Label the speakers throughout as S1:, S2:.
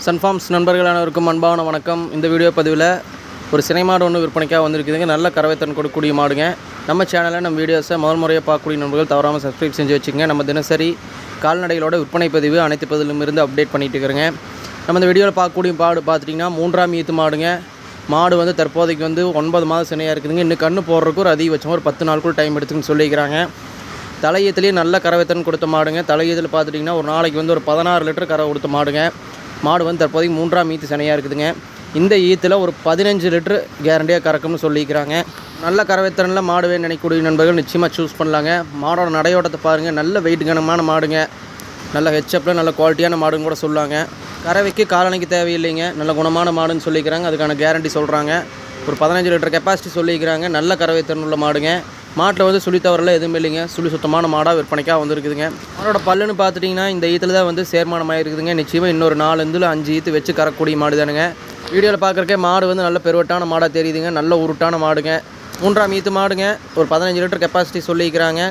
S1: SUNFARMS நண்பர்கள் அனைவருக்கும் அன்பான வணக்கம். இந்த வீடியோ பதிவில் ஒரு சினை மாடு ஒன்று விற்பனைக்காக வந்திருக்குதுங்க. நல்ல கறவைத்திறன் கொடுக்கக்கூடிய மாடுங்க. நம்ம சேனலில் நம்ம வீடியோஸை முதல் முறையாக பார்க்கக்கூடிய நண்பர்கள் தவறாமல் சப்ஸ்கிரைப் செஞ்சு வச்சுக்கோங்க. நம்ம தினசரி கால்நடைகளோட விற்பனை பதிவு அனைத்து பதிலிருந்து அப்டேட் பண்ணிகிட்டு இருக்கிறேங்க. நம்ம இந்த வீடியோவில் பார்க்கக்கூடிய மாடு பார்த்துட்டிங்கன்னா 3ஆம் ஈத்து மாடுங்க. மாடு வந்து தற்போதைக்கு வந்து 9 மாதம் சினையாக இருக்குதுங்க. இன்னும் கன்று போடுறதுக்கு ஒரு அதிகபட்சம் ஒரு 10 நாளுக்குள் டைம் எடுத்துன்னு சொல்லிக்கிறாங்க. தலையீத்துலேயே நல்ல கறவைத்திறன் கொடுத்த மாடுங்க. தலையீத்தில் பார்த்துட்டிங்கன்னா ஒரு நாளைக்கு வந்து ஒரு 16 லிட்டர் கறவை கொடுத்த மாடுங்க. மாடு வந்து தற்போதைக்கு 3ஆம் ஈத்து சினையாக இருக்குதுங்க. இந்த ஈத்தில் ஒரு 15 லிட்டர் கேரண்டியாக கறக்கும்னு சொல்லிக்கிறாங்க. நல்ல கறவைத்திறனில் மாடு வேணும் நினைக்கக்கூடிய நண்பர்கள் நிச்சயமாக சூஸ் பண்ணலாங்க. மாடோட நடையோட்டத்தை பாருங்கள், நல்ல வெயிட் கனமான மாடுங்க. நல்ல ஹெச்அப்பில் நல்ல குவாலிட்டியான மாடுன்னு கூட சொல்லுவாங்க. கறவைக்கு காலணிக்கு தேவையில்லைங்க, நல்ல குணமான மாடுன்னு சொல்லிக்கிறாங்க. அதுக்கான கேரண்டி சொல்கிறாங்க. ஒரு 15 லிட்டர் கெப்பாசிட்டி சொல்லிக்கிறாங்க. நல்ல கறவைத்திறன் உள்ள மாடுங்க. மாட்டில் வந்து சுழி தவறலாம் எதுவும் இல்லைங்க. சுத்தமான மாடாக விற்பனைக்காக வந்துருக்குதுங்க. மாடோட பல்லுன்னு பார்த்துட்டிங்கன்னா இந்த ஈத்தில் தான் வந்து சேர்மானமாக இருக்குதுங்க. நிச்சயமாக இன்னொரு 4-5 ஈத்து வச்சு கறக்கூடிய மாடு தானுங்க. வீடியோவில் பார்க்குறக்கே மாடு வந்து நல்ல பெருவட்டான மாடாக தெரியுதுங்க. நல்ல உருட்டான மாடுங்க. 3ஆம் ஈத்து மாடுங்க. ஒரு 15 லிட்டர் கெப்பாசிட்டி சொல்லிக்கிறாங்க.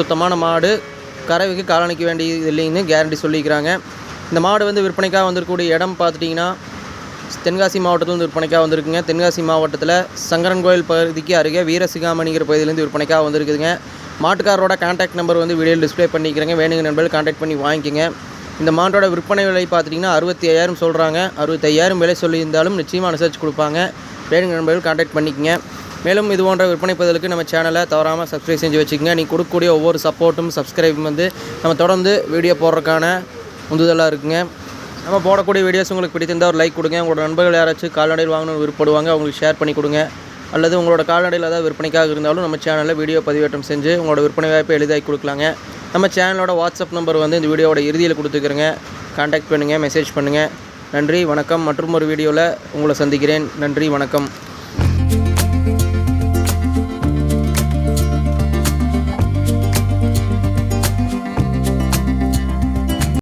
S1: சுத்தமான மாடு. கறவைக்கு காலணிக்க வேண்டியது இல்லைன்னு கேரண்டி சொல்லிக்கிறாங்க. இந்த மாடு வந்து விற்பனைக்காக வந்திருக்கக்கூடிய இடம் பார்த்துட்டிங்கன்னா தென்காசி மாவட்டத்திலேருந்து விற்பனைக்காக வந்திருக்குங்க. தென்காசி மாவட்டத்தில் சங்கரன் கோயில் பகுதிக்கு அருகே வீரசிகாமணிங்கிற பகுதியிலேருந்து விற்பனைக்காக வந்திருக்குதுங்க. மாட்டுக்காரரோட கான்டாக்ட் நம்பர் வந்து வீடியோவில் டிஸ்பிளே பண்ணிக்கிறேங்க. வேணுங்க நண்பர்கள் கான்டாக்ட் பண்ணி வாங்கிக்கோங்க. இந்த மாட்டோட விற்பனை விலை பார்த்துட்டிங்கன்னா 65,000 சொல்கிறாங்க. 65,000 விலை சொல்லியிருந்தாலும் நிச்சயமாக அனுசரித்து கொடுப்பாங்க. வேணுங்க நண்பர்கள் கான்டாக்ட் பண்ணிக்கங்க. மேலும் இது போன்ற விற்பனை பதிலுக்கு நம்ம சேனலை தவறாமல் சப்ஸ்கிரைப் செஞ்சு வச்சுக்கோங்க. நீ கொடுக்கக்கூடிய ஒவ்வொரு சப்போர்ட்டும் சப்ஸ்கிரைபும் வந்து நம்ம தொடர்ந்து வீடியோ போடுறதுக்கான உந்துதலாக இருக்குங்க. நம்ம போடக்கூடிய வீடியோஸ் உங்களுக்கு பிடித்திருந்தால் ஒரு லைக் கொடுங்க. உங்களோட நண்பர்கள் யாராச்சும் கால்நடையில் வாங்கணும்னு விருப்பப்படுவாங்க, அவங்களுக்கு ஷேர் பண்ணி கொடுங்க. அல்லது உங்களோட கால்நடையில் ஏதாவது விற்பனைக்காக இருந்தாலும் நம்ம சேனலில் வீடியோ பதிவேற்றம் செஞ்சு உங்களோட விற்பனை வாய்ப்பை எளிதாகி கொடுக்கலாங்க. நம்ம சேனலோட வாட்ஸ்அப் நம்பர் வந்து இந்த வீடியோவோட இறுதியில் கொடுத்துக்கிறேங்க. கான்டாக்ட் பண்ணுங்கள், மெசேஜ் பண்ணுங்கள். நன்றி, வணக்கம். மற்றும் ஒரு வீடியோவில் உங்களை சந்திக்கிறேன். நன்றி, வணக்கம்.